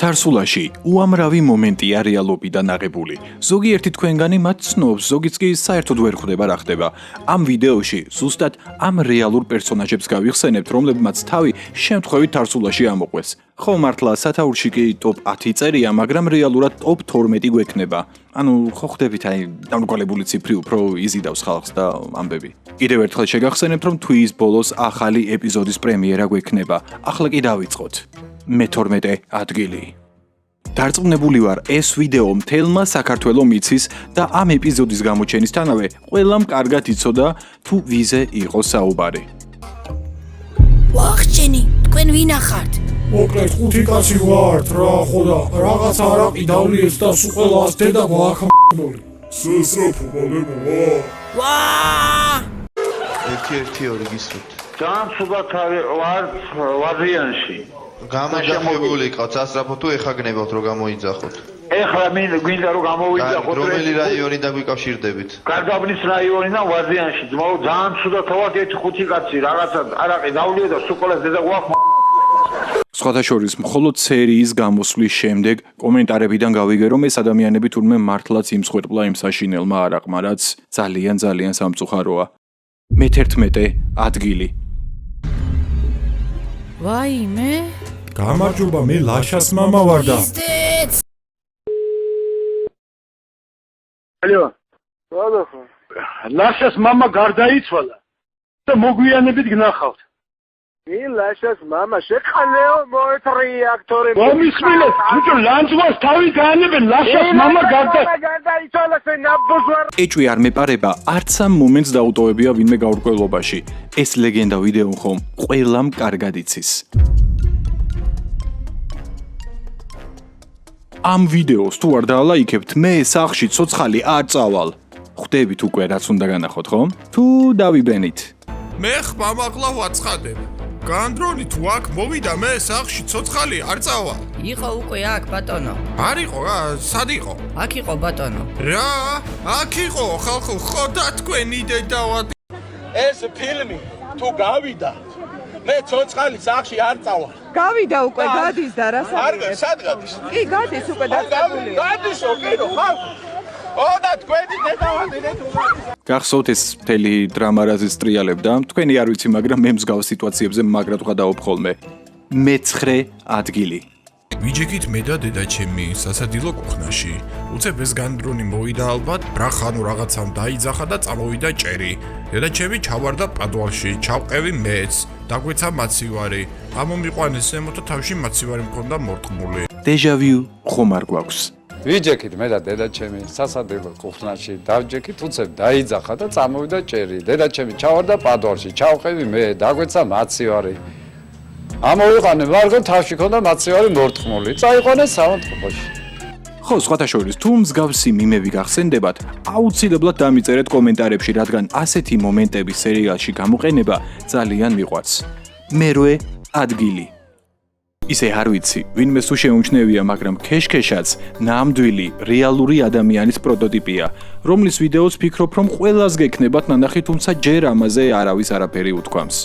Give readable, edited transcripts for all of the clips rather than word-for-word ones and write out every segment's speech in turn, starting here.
თარსულაში უამრავი მომენტია რეალობიდან აღებული. ზოგიერთი თქვენგანი მათ ცნობს, ზოგიც კი საერთოდ ვერ ხვდება რა ხდება. ამ ვიდეოში ზუსტად ამ რეალურ პერსონაჟებს გავიხსენებთ, რომლებმაც თავი შემთხვევით თარსულაში ამოყვეს. ხო მართლა სათაურში კი ტოპ 10 წერია, მაგრამ რეალურად ტოპ 12 გვექნება. ანუ ხო ხვდებით აი დამრგვალებული ციფრი უფრო იზიდავს ხალხს და ამბები. კიდევ ერთხელ შეგახსენებთ, რომ თვის ბოლოს ახალი ეპიზოდის პრემიერა გვექნება. ახლა კი დავიწყოთ. მე-12 ადგილი. დარწმუნებული ვარ, ეს ვიდეო მთელმა საქართველოს მიცის და ამ ეპიზოდის გამოჩენისთანავე ყველამ კარგად იცოდა თუ ვიზე იყო საუბარი. ვახჩენი, თქვენ ვინ ახართ? მოკლედ 5 კაცი ვართ რა, ხოდა რაღაცა არაყი დავლიეს და სულ ყველას დედა გვაახმული. სესრაფო მალემოა. ვა! 1-1-2 გისურთ. ჯანსულა თავი ვარ ვაზიანში. გამაჯახებული ყავთ სასრაფო თუ ეხა გნებავთ რომ გამოიძახოთ. ეხლა გვინდა რომ გამოვიძახოთ. რომელი რაიონიდან გვიკავშირდებით? გარდაბნის რაიონიდან ვაზიანში. ძმაო ძალიან ცუდად თავად 1-5 კაცი რაღაცა არაყი დავლიო და სულ ყველას დედა გვაახმული. სხვადასხვა მხოლოდ სერიის გამოსვლის შემდეგ კომენტარებიდან გავიგე, რომ ეს ადამიანები თურმე მართლაც იმსხვერპლა იმ საშინელმა არაყმა, რაც ძალიან სამწუხაროა. მე-11 ადგილი. ვაიმე? გამარჯობა, მე ლაშას მამა ვარ და ალო. ლაშას მამა გარდაიცვალა და მოგვიანებით გნახავთ. ლაშას მამა შეყალეო მოეთრიაქტორი მომისმინეთ, ბიჭო ლანძღვას თავი გაანებენ, ლაშას მამა გარდაიცვალა ნაბუზვარ. ეჭვი არ მეპარება, არც ამ მომენტს დაუტოვებია ვინმე გაურკვევლობაში. ეს ლეგენდა ვიდეო ხომ ყველამ კარგად იცის. ამ ვიდეოს თუ არ დაალაიქებთ, მე სახლში ცოცხალი არ წავალ. ხვდებით უკვე რაც უნდა განახოთ, ხომ? თუ დავიბენით. მე ხმამაღლა ვაცხადებ. განდრონი თუ აქ მოვიდა, მე სახლში ცოცხალი არ წავალ. იყო უკვე აქ ბატონო. არ იყო რა, სად იყო? აქ იყო ბატონო. რა? აქ იყო ხალხო, ხო და თქვენი დედავად. ეს ფილმი თუ გავიდა მე ცოცხალი სახში არ წავალ. გავიდა უკვე გადის და რა არ სად გადის? კი გადის უკვე დაწყებულია. გადისო კიდო ხალხო. და თქვენი დედავადი თუ გახსოვთ ეს მთელი დრამა რაზეც ტრიალებდა? თქვენი არ ვიცი, მაგრამ მე მსგავს სიტუაციებზე მაგრად ვღადაობ ხოლმე. მე-9 ადგილი. ვიჯექით მე და დედა ჩემი სასადილო კუხნაში. უცებ ეს განდრონი მოვიდა ალბათ, ბრახანო რაღაცამ დაიძახა და წამოვიდა ჭერი. დედა ჩემი ჩავარდა პადვალში, ჩავყევი მეც, დაგვეცა მაცივარი. ამომიყვანეს ემოთა თავში მაცივარი მქონდა მორტყმული. დეჟავიუ ხომ არ გვაქვს? ვიჯექით მე და დედა ჩემი სასადილო კუხნაში, დავჯექით უცებ დაიძახა და წამოვიდა ჭერი. დედა ჩემი ჩავარდა პადვალში, ჩავყევი მე, დაგვეცა მაცივარი. ამოვიყანე ვარგო თავში ქონდა მაცივარი მორტყმული. წაიყვანეს სამონტყოფოში. ხო, სხვათაშორის, თუ მსგავსი მიმები გახსენდებათ, აუცილებლად დამიწერეთ კომენტარებში, რადგან ასეთი მომენტები სერიალში გამოყენება ძალიან მიყვარს. მე-8 ადგილი. ისე არ ვიცი, ვინმე თუ შეუმჩნევია, მაგრამ ქეშქეშაც ნამდვილი, რეალური ადამიანის პროტოტიპია, რომლის ვიდეოს ფიქრობ, რომ ყველას გექნებათ ნანახი, თუმცა ჯერ ამაზე არავის არაფერი უთქვამს.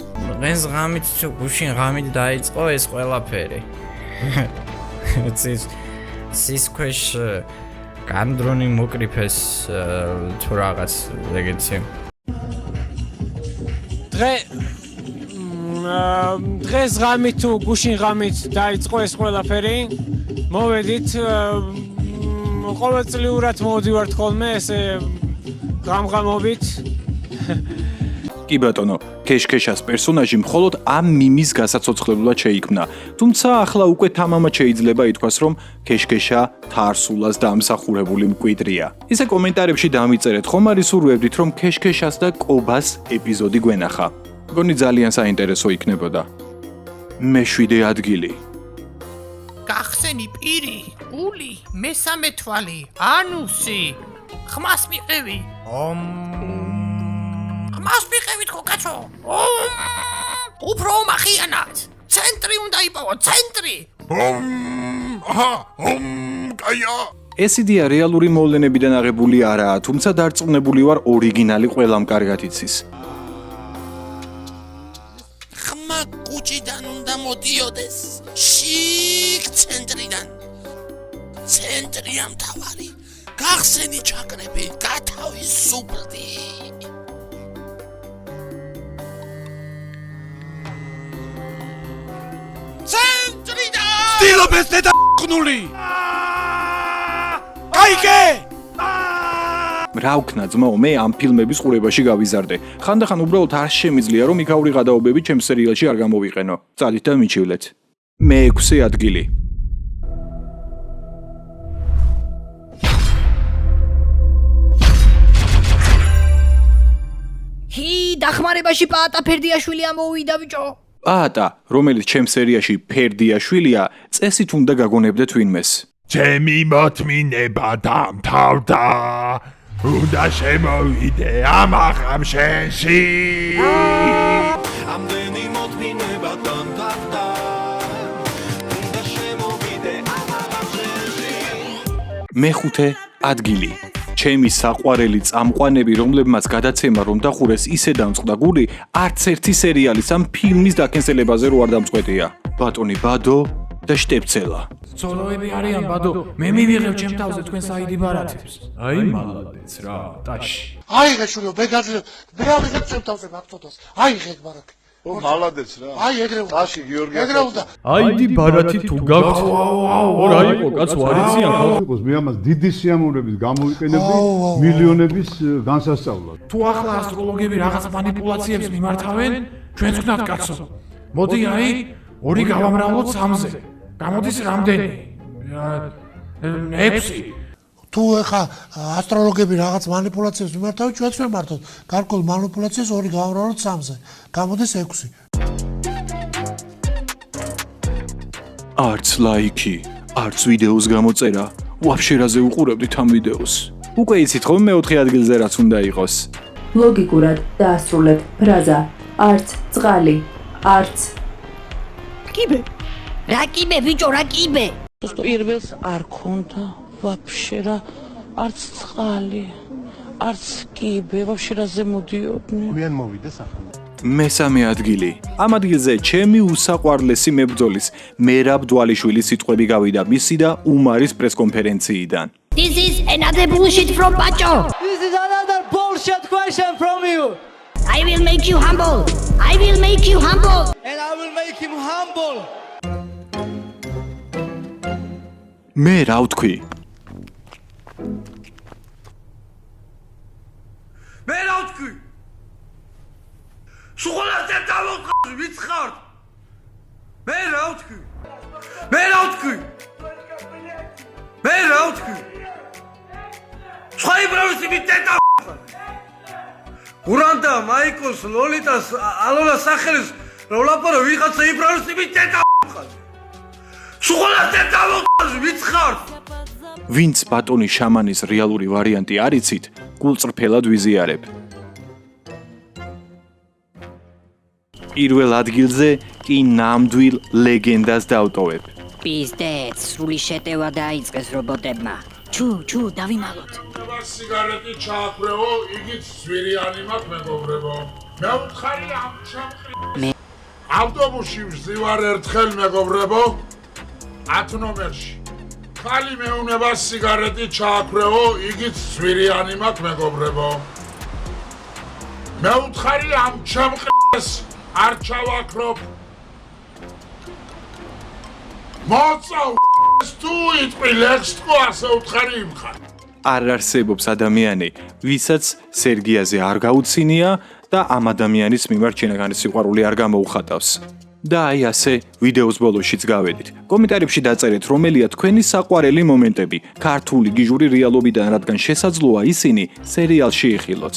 დღეს ღამით თუ გუშინ ღამით დაიწყო ეს ყველაფერი. სისქვეშ განდრონი მოკრიფეს თუ რაღაც ეგეთი. დღეს ღამით თუ გუშინ ღამით დაიწყო ეს ყველაფერი. მოვედით ყოველწლიურად მოვდივართ ხოლმე ესე ღამღამობით. კი ბატონო, ქეშქეშას პერსონაჟი მხოლოდ ამ მიმის გასაცოცხლებლად შეიქმნა, თუმცა ახლა უკვე თამამად შეიძლება ითქვას, რომ ქეშქეშა თარსულას დამსახურებული მკვიდრია. ისე კომენტარებში დამიწერეთ, ხომ არ ისურვებდით, რომ ქეშქეშას და კობას ეპიზოდი გვენახა. მგონი ძალიან საინტერესო იქნებოდა. მე-7 ადგილი. გახსენი პირი, გული, მესამე თვალი, ანუსი. ხმას მიყევი. ხმას მიყევით ხო კაცო? უფრო მახიანად. ცენტრი უნდა იპოვო, ცენტრი. კაია. ეს იდეა რეალური მოვლენებიდან აღებული არაა, თუმცა დარწმუნებული ვარ, ორიგინალი ყველამ კარგად იცის. ხმა კუჭიდან უნდა მოდიოდეს. შიგ ცენტრიდან. ცენტრია მთავარი. გახსენი ჩაკრები, გათავისუფლდი. ცენტრიდა! ცდილობენ დედაყნული! გაიგე! რა ვქნა ძმაო, მე ამ ფილმების ყურებაში გავიზარდე. ხანდახან უბრალოდ არ შემიძლია რომ იქაური გადაობები ჩემს სერიალში არ გამოვიყენო. წადით და მიჩივლეთ. მე-6 ადგილი. დახმარებაში პაატა ფერდიაშვილი ამოვიდა ბიჭო. პაატა, რომელიც ჩემს სერიაში ფერდიაშვილია, წესით უნდა გაგონებდეთ ვინმეს. ჩემი მოთმინება დამთავრდა. უნდა შემოვიდე ამაღამ შენში. ამდენი მოთმინება დამთავრდა. უნდა შემოვიდე ამაღამ შენში. მე-5 ადგილი. ჩემი საყვარელი წამყვანები, რომლებმაც გადაცემა რომ დახურეს ისე დამწყდა გული, არც ერთი სერიალის ამ ფილმის დაკენსელებაზე რო არ დამწყვეტია. ბატონი ბადო და შტებცელა. ცოლოები არიან ბადო, მე მივიღებ ჩემ თავზე თქვენ საიდი ბარათებს. აი მალადეც რა, ტაში. აიღე შვილო, ბეგაძლე, მე ავიღებ ჩემ თავზე მართოდას. აიღე ბარათი. ო მალადეც რა. აი ეგრე უნდა. ტაში გიორგი. ეგრე უნდა. აიდი ბარათი თუ გაქვთ. რა იყო კაცო არიციან ხალხი. იყოს მე ამას დიდი სიამოვნების გამოვიყენებდი მილიონების განსასწავლად. თუ ახლა ასტროლოგები რაღაც манипуляციებს მიმართავენ, ჩვენც ვქნათ კაცო. მოდი აი 2 გავამრავლოთ 3-ზე. გამოდის რამდენი? 6. თუ ეხა ასტროლოგები რაღაც манипуляციებს მიმართავენ, ჩვენც ვემართოთ. გარკვეულ манипуляციას 2 გავამრავლოთ 3-ზე. გამოდის 6. არც ლაიქი, არც ვიდეოს გამოწერა. ვაფშე რაზე უყურებდით ამ ვიდეოს? უკვე იცით რომ მე-4 ადგილზე რაც უნდა იყოს. ლოგიკურად დაასრულეთ ფრაზა არც წყალი, არც კიბე. რა კიბე ბიჭო, რა კიბე? პირველს არ ქონდა ვაფშე რა, არც წყალი, არც კიბე, ვაფშე რაზე მოდიოდნენ. გვიან მოვიდეს ახლა. მე-3 ადგილი. ამ ადგილზე ჩემი უსაყვარლესი მებრძოლის მერაბ დვალიშვილის სიტყვები გავიდა მისი და უმარის პრესკონფერენციიდან. This is another bullshit from Pacho. This is another bullshit question from you. I will make you humble. I will make you humble. And I will make him humble. მე რა ვთქვი? მე რა ვთქვი? სულ დავოყავ ვიცხარ. მე რა ვთქვი? მე რა ვთქვი? მე რა ვთქვი? სხვა იბრავის მიწეთა. გურანდა მაიკოს ლოლიტას ალონა სახელის როლაპარო ვიღაცა იბრავის მიწეთა. სულ დავოყავ ვიცხარ. ვინც ბატონი შამანის რეალური ვარიანტი არიცით, გულწრფელად ვიზიარებ. პირველ ადგილზე კი ნამდვილ ლეგენდას დავტოვებ. Pizdet, სრული შეტევა დაიწყეს რობოტებმა. ჩუ, დავიმალოთ. სიგარეტი ჩააქვეო, იგიც ზვირიანი მაქვს მეგობრებო. მე ვთხარი ამ ჩამყრი. ავტობუსში ვზივარ ერთხელ მეგობრებო. 10 ნომერში. ხალი მეუნება სიგარეტი ჩააქვეო, იგიც ზვირიანი მაქვს მეგობრებო. მე ვთხარი ამ ჩამყრს არ ჩავაქრობ. მოწავ თუ იტყილებს თუ ასე ვთხარი იმხარ. არ არსებობს ადამიანი, ვისაც სერგიაზე არ გაუცინია და ამ ადამიანის მიმართ შინაგანი სიყვარული არ გამოუხატავს. და აი ასე ვიდეოს ბოლოშიც გავედით. კომენტარებში დაწერეთ, რომელია თქვენი საყვარელი მომენტები ქართული გიჟური რეალობიდან, რადგან შესაძლოა ისინი სერიალში იხილოთ.